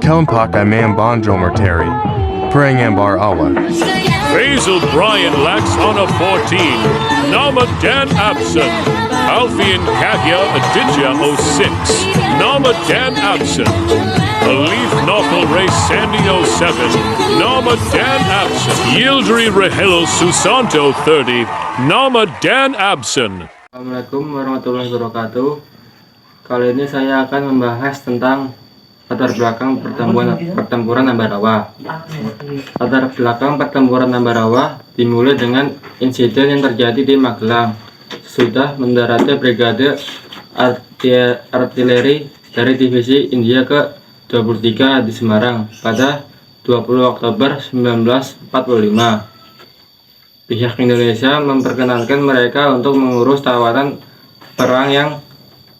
Telmpak Imam Bonjomer Terry, Perangambar Awa. Basil Bryant lacks on a 14. Nama Dan Abson. Alfian Kahya Aditya 06. Nama Dan Abson. Alif Novel Ray Sandy 07. Nama Dan Abson. Yildri Rahel Susanto 30. Nama Dan Abson. Assalamualaikum warahmatullahi wabarakatuh. Kali ini saya akan membahas tentang latar belakang pertempuran Ambarawa. Latar belakang pertempuran Ambarawa dimulai dengan insiden yang terjadi di Magelang. Sudah mendaratnya Brigade Artileri dari Divisi India ke-23 di Semarang pada 20 Oktober 1945. Pihak Indonesia memperkenankan mereka untuk mengurus tawanan perang yang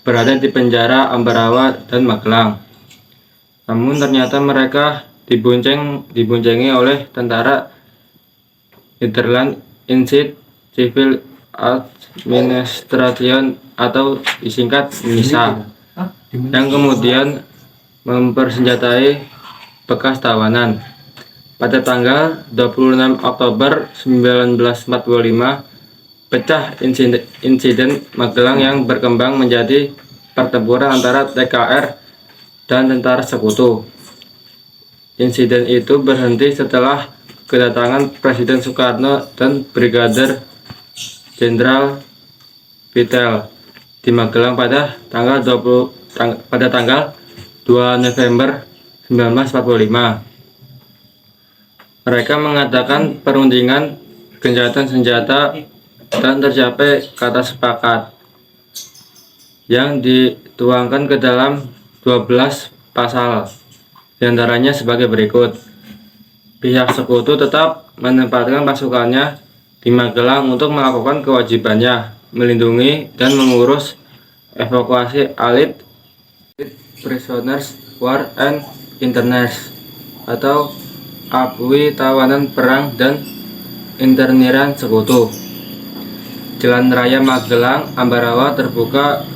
berada di penjara Ambarawa dan Magelang. Namun ternyata mereka diboncengi oleh tentara Nederland Institute Civil Administration atau disingkat NISA, yang kemudian mempersenjatai bekas tawanan. Pada tanggal 26 Oktober 1945, pecah insiden Magelang yang berkembang menjadi pertempuran antara TKR dan tentara sekutu. Insiden itu berhenti setelah kedatangan Presiden Soekarno dan Brigadir Jenderal Vittel di Magelang pada tanggal 2 November 1945. Mereka mengadakan perundingan gencatan senjata dan tercapai kata sepakat yang dituangkan ke dalam 12 pasal, diantaranya sebagai berikut. Pihak sekutu tetap menempatkan pasukannya di Magelang untuk melakukan kewajibannya melindungi dan mengurus evakuasi allied prisoners war and internees atau akui tawanan perang dan interniran sekutu. Jalan raya Magelang Ambarawa terbuka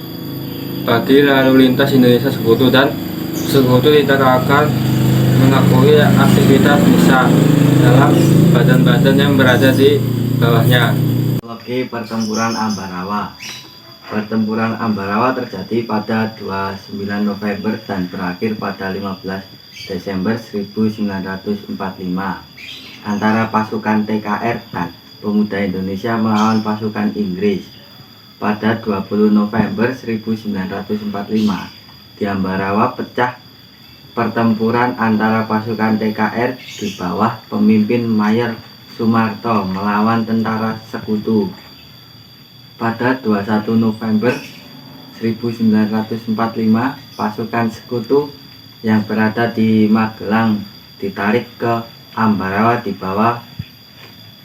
bagi lalu lintas Indonesia sekutu, dan sekutu tidak akan mengakui aktivitas NISA dalam badan-badan yang berada di bawahnya. Kronologi pertempuran Ambarawa. Pertempuran Ambarawa terjadi pada 29 November dan berakhir pada 15 Desember 1945 antara pasukan TKR dan Pemuda Indonesia melawan pasukan Inggris. Pada 20 November 1945 di Ambarawa pecah pertempuran antara pasukan TKR di bawah pemimpin Mayor Sumarto melawan tentara sekutu. Pada 21 November 1945 pasukan sekutu yang berada di Magelang ditarik ke Ambarawa di bawah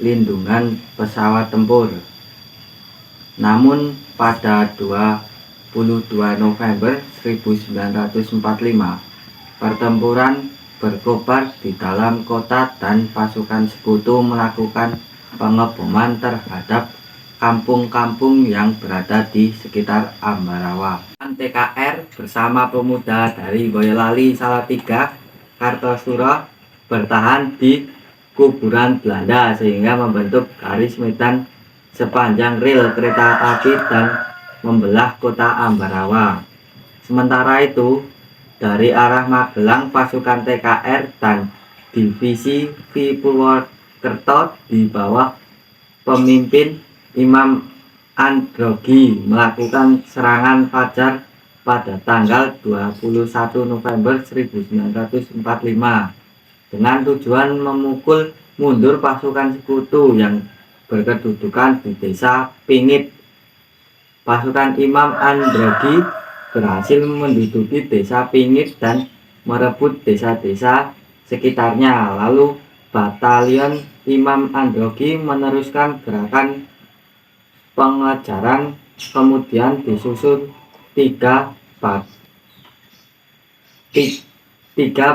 lindungan pesawat tempur. Namun pada 22 November 1945 pertempuran berkobar di dalam kota dan pasukan sekutu melakukan pengeboman terhadap kampung-kampung yang berada di sekitar Ambarawa. TKR bersama pemuda dari Boyolali, Salatiga, Kartosuro bertahan di kuburan Belanda sehingga membentuk garis medan sepanjang rel kereta api dan membelah kota Ambarawa. Sementara itu, dari arah Magelang pasukan TKR dan divisi V Purwokerto di bawah pemimpin Imam Androgi melakukan serangan fajar pada tanggal 21 November 1945 dengan tujuan memukul mundur pasukan sekutu yang berkedudukan di desa Pingit. Pasukan Imam Androgi berhasil menduduki desa Pingit dan merebut desa-desa sekitarnya. Lalu batalion Imam Androgi meneruskan gerakan pengejaran, kemudian disusul tiga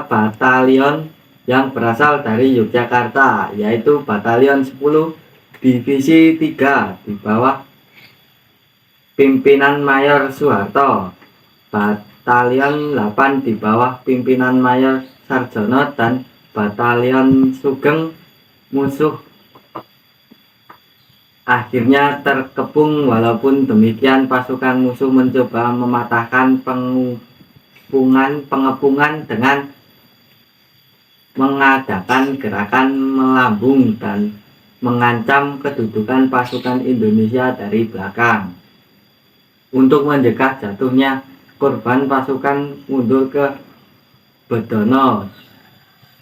batalion yang berasal dari Yogyakarta, yaitu Batalion 10 Divisi 3 di bawah pimpinan Mayor Soeharto, Batalion 8 di bawah pimpinan Mayor Sarjono dan Batalion Sugeng musuh akhirnya terkepung. Walaupun demikian, pasukan musuh mencoba mematahkan pengepungan dengan mengadakan gerakan melambung dan mengancam kedudukan pasukan Indonesia dari belakang. Untuk mencegah jatuhnya korban, pasukan mundur ke Bedono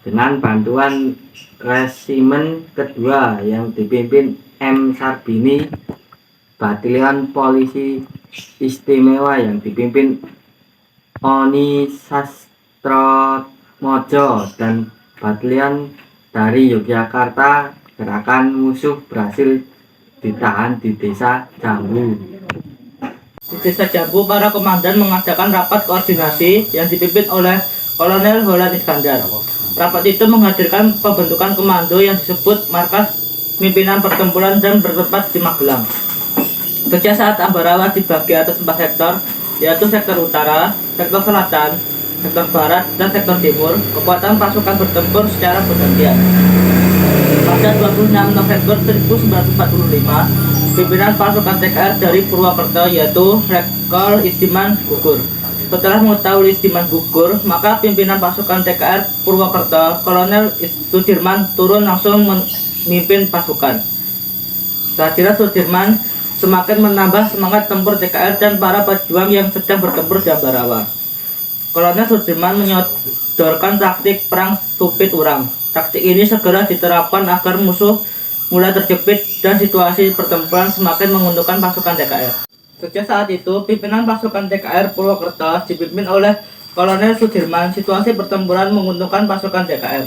dengan bantuan resimen kedua yang dipimpin M. Sarbini, Batalion Polisi Istimewa yang dipimpin Oni Sastromojo, dan Batalion dari Yogyakarta. Gerakan musuh berhasil ditahan di Desa Jambu. Di Desa Jambu, para komandan mengadakan rapat koordinasi yang dipimpin oleh Kolonel Holland Iskandar. Rapat itu menghadirkan pembentukan komando yang disebut Markas Pimpinan Pertempuran dan bertempat di Magelang. Kerja saat Ambarawa dibagi atas 4 sektor, yaitu sektor utara, sektor selatan, sektor barat, dan sektor timur. Kekuatan pasukan bertempur secara bergantian. Pada 26 November 1945, pimpinan pasukan TKR dari Purwokerto yaitu Letkol Istiman gugur. Setelah mengetahui Istiman gugur, maka pimpinan pasukan TKR Purwokerto, Kolonel Sudirman, turun langsung memimpin pasukan. Kehadiran Sudirman semakin menambah semangat tempur TKR dan para pejuang yang sedang bertempur di Ambarawa. Kolonel Sudirman menyodorkan taktik perang stupid urang. Taktik ini segera diterapkan agar musuh mulai terjepit dan situasi pertempuran semakin menguntungkan pasukan TKR. Sejak saat itu, pimpinan pasukan TKR Purwokerto dipimpin oleh Kolonel Sudirman. Situasi pertempuran menguntungkan pasukan TKR.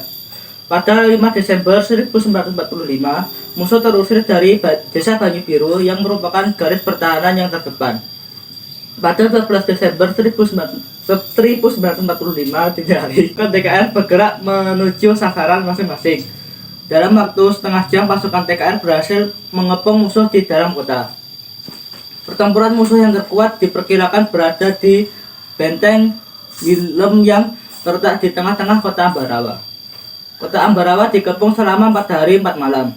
Pada 5 Desember 1945, musuh terusir dari Desa Banyu Biru yang merupakan garis pertahanan yang terdepan. Pada 12 Desember 1945 dini hari, TKR bergerak menuju sasaran masing-masing. Dalam waktu setengah jam, pasukan TKR berhasil mengepung musuh di dalam kota. Pertempuran musuh yang terkuat diperkirakan berada di Benteng Willem yang terletak di tengah-tengah kota Ambarawa. Kota Ambarawa dikepung selama 4 hari 4 malam.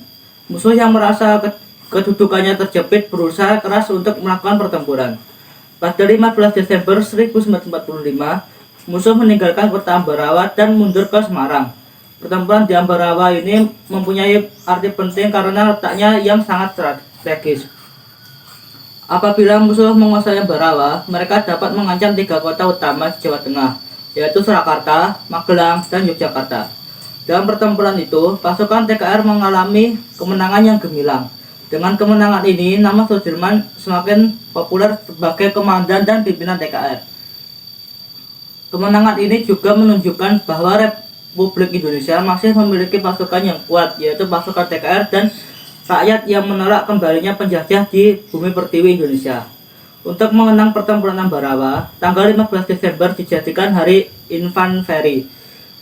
Musuh yang merasa kedudukannya terjepit berusaha keras untuk melakukan pertempuran. Pada 15 Desember 1945, musuh meninggalkan kota Ambarawa dan mundur ke Semarang. Pertempuran di Ambarawa ini mempunyai arti penting karena letaknya yang sangat strategis. Apabila musuh menguasai Ambarawa, mereka dapat mengancam 3 kota utama di Jawa Tengah, yaitu Surakarta, Magelang, dan Yogyakarta. Dalam pertempuran itu, pasukan TKR mengalami kemenangan yang gemilang. Dengan kemenangan ini, nama Sudirman semakin populer sebagai komandan dan pimpinan TKR. Kemenangan ini juga menunjukkan bahwa Republik Indonesia masih memiliki pasukan yang kuat, yaitu pasukan TKR dan rakyat yang menolak kembalinya penjajah di bumi pertiwi Indonesia. Untuk mengenang pertempuran Ambarawa, tanggal 15 Desember dijadikan Hari Infanteri.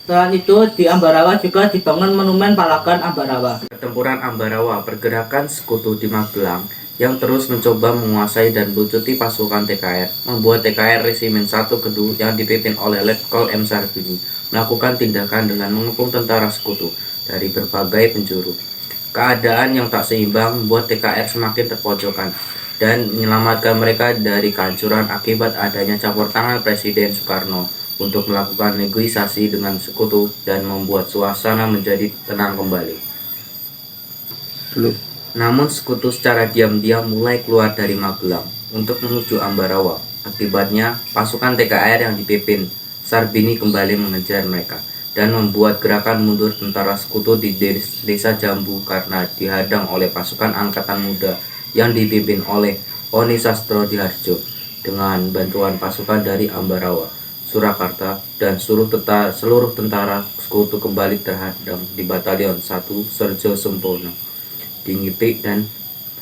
Selain itu, di Ambarawa juga dibangun Monumen Pahlawan Ambarawa. Pertempuran Ambarawa, pergerakan sekutu di Magelang yang terus mencoba menguasai dan buntuti pasukan TKR, membuat TKR Resimen 1 Kedu yang dipimpin oleh Letkol M. Sarbini melakukan tindakan dengan mengepung tentara sekutu dari berbagai penjuru. Keadaan yang tak seimbang membuat TKR semakin terpojokan dan menyelamatkan mereka dari kehancuran akibat adanya campur tangan Presiden Soekarno untuk melakukan negosiasi dengan sekutu dan membuat suasana menjadi tenang kembali. Namun sekutu secara diam-diam mulai keluar dari Magelang untuk menuju Ambarawa. Akibatnya pasukan TKR yang dipimpin Sarbini kembali mengejar mereka dan membuat gerakan mundur tentara sekutu di Desa Jambu karena dihadang oleh pasukan angkatan muda yang dipimpin oleh Oni Sastrodihardjo dengan bantuan pasukan dari Ambarawa, Surakarta, dan seluruh tentara sekutu kembali terhadang di Batalion 1 Serjo Sempono di Ngipik dan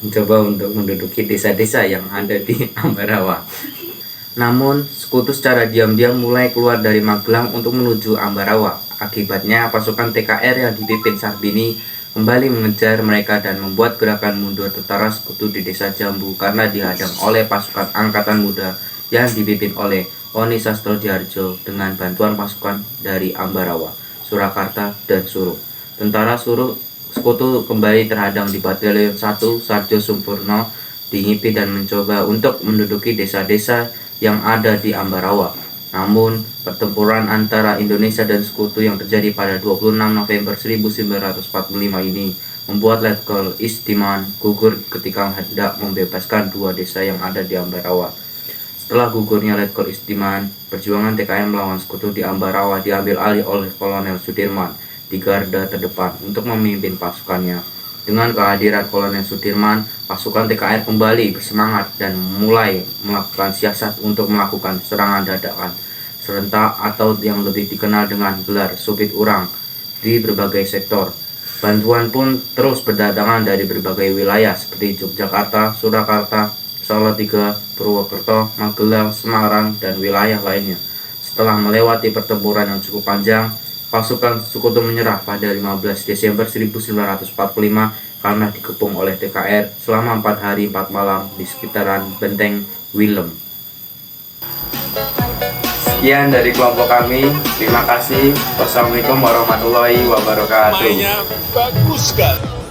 mencoba untuk menduduki desa-desa yang ada di Ambarawa. Namun, sekutu secara diam-diam mulai keluar dari Magelang untuk menuju Ambarawa. Akibatnya, pasukan TKR yang dipimpin Sarbini kembali mengejar mereka dan membuat gerakan mundur tentara sekutu di Desa Jambu karena dihadang oleh pasukan angkatan muda yang dipimpin oleh Oni Sastrodiharjo dengan bantuan pasukan dari Ambarawa, Surakarta, dan Suruh. Tentara Suruh Sekutu kembali terhadang di Batalion 1 Sarjo Sumpurno di Ngipi dan mencoba untuk menduduki desa-desa yang ada di Ambarawa. Namun, pertempuran antara Indonesia dan Sekutu yang terjadi pada 26 November 1945 ini membuat Letkol Istiman gugur ketika hendak membebaskan dua desa yang ada di Ambarawa. Setelah gugurnya Letkol Istiman, perjuangan TKR melawan Sekutu di Ambarawa diambil alih oleh Kolonel Sudirman di garda terdepan untuk memimpin pasukannya. Dengan kehadiran Kolonel Sudirman, pasukan TKR kembali bersemangat dan mulai melakukan siasat untuk melakukan serangan dadakan serentak atau yang lebih dikenal dengan gelar Subit Urang di berbagai sektor. Bantuan pun terus berdatangan dari berbagai wilayah seperti Yogyakarta, Surakarta, Salatiga, Purwokerto, Magelang, Semarang, dan wilayah lainnya. Setelah melewati pertempuran yang cukup panjang, pasukan Sekutu menyerah pada 15 Desember 1945 karena dikepung oleh TKR selama 4 hari 4 malam di sekitaran Benteng Willem. Sekian dari kelompok kami. Terima kasih. Wassalamualaikum warahmatullahi wabarakatuh. Mainnya bagus sekali.